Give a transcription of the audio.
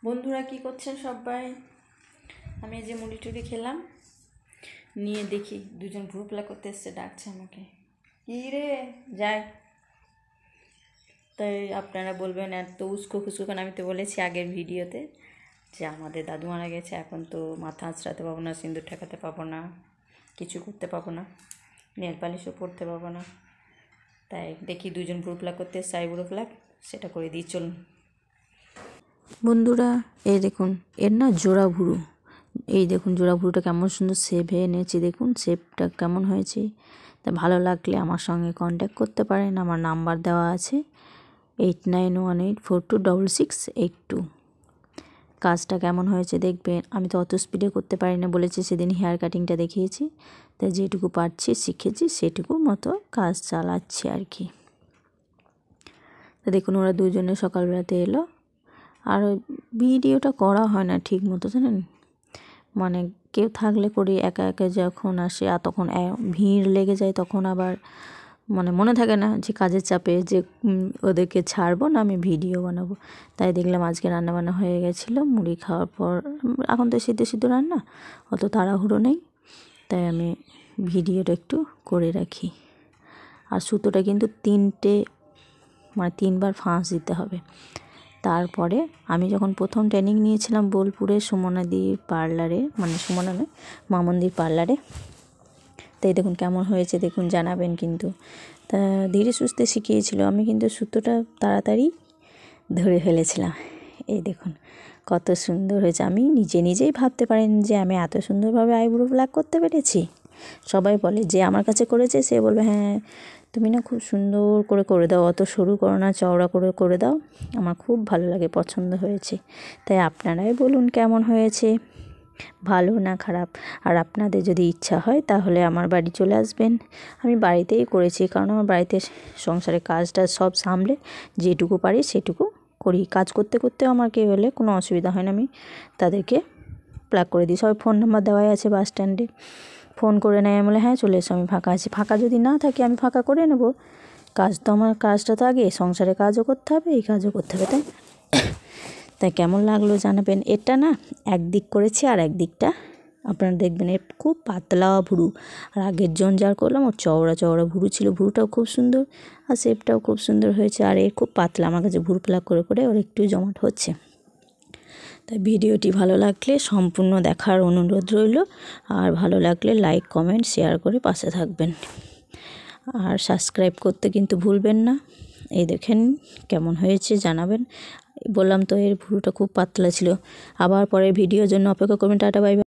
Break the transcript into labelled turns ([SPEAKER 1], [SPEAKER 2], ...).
[SPEAKER 1] বন্ধুরা কি করছেন সবাই? আমি এই যে মুড়ি টুড়ি খেলাম, নিয়ে দেখি দুজন ভুরুপ্লা করতে এসছে, ডাকছে আমাকে, কী রে যাই। তাই আপনারা বলবেন এত উস্কো খুস্কো কেন? আমি তো বলেছি আগের ভিডিওতে যে আমাদের দাদু মারা গেছে, এখন তো মাথা আঁচড়াতে পাবো না, সিঁদুর ঠেকাতে পাবো না, কিছু করতে পাবো না, নেল পালিশও পরতে পাবো না। তাই দেখি দুজন ভুরুপ্লা করতে এসছে, আইবুড়ো প্লাক, সেটা করে দিই চলুন। বন্ধুরা এই দেখুন, এর না জোড়া ভুরু, এই দেখুন জোড়া ভুরুটা কেমন সুন্দর শেপে এনেছি, দেখুন শেপটা কেমন হয়েছে। তা ভালো লাগলে আমার সঙ্গে কন্ট্যাক্ট করতে পারেন, আমার নাম্বার দেওয়া আছে 8918426682। কাজটা কেমন হয়েছে দেখবেন। আমি তো অত স্পিডে করতে পারি না, বলেছি সেদিন হেয়ার কাটিংটা দেখিয়েছি, তাই যেটুকু পারছি শিখেছি সেটুকু মতো কাজ চালাচ্ছি আর কি। তা দেখুন ওরা দুজনে সকালবেলাতে এলো, আর ভিডিওটা করা হয় না ঠিক মতো, জানেন, মানে কেউ থাকলে করি, একা একা যখন আসে আর তখন ভিড় লেগে যায়, তখন আবার মানে মনে থাকে না যে কাজের চাপে যে ওদেরকে ছাড়বো না, আমি ভিডিও বানাবো। তাই দেখলাম আজকে রান্নাবান্না হয়ে গেছিলো, মুড়ি খাওয়ার পর এখন তো সিদ্ধ সিদ্ধ রান্না, অত তাড়াহুড়ো নেই, তাই আমি ভিডিওটা একটু করে রাখি। আর সুতোটা কিন্তু তিনবার ফাঁস দিতে হবে। তারপরে আমি যখন প্রথম ট্রেনিং নিয়েছিলাম বোলপুরে সুমনাদির পার্লারে, মানে সুমনা নয়, মামনদির পার্লারে, তাই দেখুন কেমন হয়েছে দেখুন, জানাবেন কিন্তু। তা ধীরে সুস্থে শিখিয়েছিল, আমি কিন্তু সুতোটা তাড়াতাড়ি ধরে ফেলেছিলাম। এই দেখুন কত সুন্দর হয়েছে, আমি নিজেই ভাবতে পারেন যে আমি এত সুন্দরভাবে আইব্রো প্লাক করতে পেরেছি। সবাই বলে যে আমার কাছে করেছে, সে বলবে হ্যাঁ তুমি না খুব সুন্দর করে দাও, অত সরু করো না, চওড়া করে দাও, আমার খুব ভালো লাগে, পছন্দ হয়েছে। তাই আপনারাই বলুন কেমন হয়েছে, ভালো না খারাপ। আর আপনাদের যদি ইচ্ছা হয় তাহলে আমার বাড়ি চলে আসবেন, আমি বাড়িতেই করেছি, কারণ আমার বাড়িতে সংসারে কাজটা সব সামলে যেটুকু পারি সেটুকু করি। কাজ করতে করতেও আমার কেউ হলে কোনো অসুবিধা হয় না, আমি তাদেরকে প্লাগ করে দিই। সবাই ফোন নাম্বার দেওয়াই আছে, বাস স্ট্যান্ডে ফোন করে নেয়, বলে হ্যাঁ চলে এসো, আমি ফাঁকা আছি। ফাঁকা যদি না থাকে আমি ফাঁকা করে নেব, কাজটা তো আগে, সংসারে কাজও করতে হবে, এই কাজও করতে হবে। তাই কেমন লাগলো জানাবেন। এটা না একদিক করেছি, আর একদিকটা আপনারা দেখবেন এর খুব পাতলা ভুরু, আর আগের জন যার করলাম ওর চওড়া ভুরু ছিল, ভুরুটাও খুব সুন্দর আর শেপটাও খুব সুন্দর হয়েছে। আর এর খুব পাতলা, আমার কাছে ভুরু প্লাক করে ওর একটু জমাট হচ্ছে। তাই ভিডিওটি ভালো লাগলে সম্পূর্ণ দেখার অনুরোধ রইল, আর ভালো লাগলে লাইক কমেন্ট শেয়ার করে পাশে থাকবেন, আর সাবস্ক্রাইব করতে কিন্তু ভুলবেন না। এই দেখেন কেমন হয়েছে জানাবেন। বললাম তো এর ভুরুটা খুব পাতলা ছিল। আবার পরের ভিডিওর জন্য অপেক্ষা করবেন। Tata bye bye.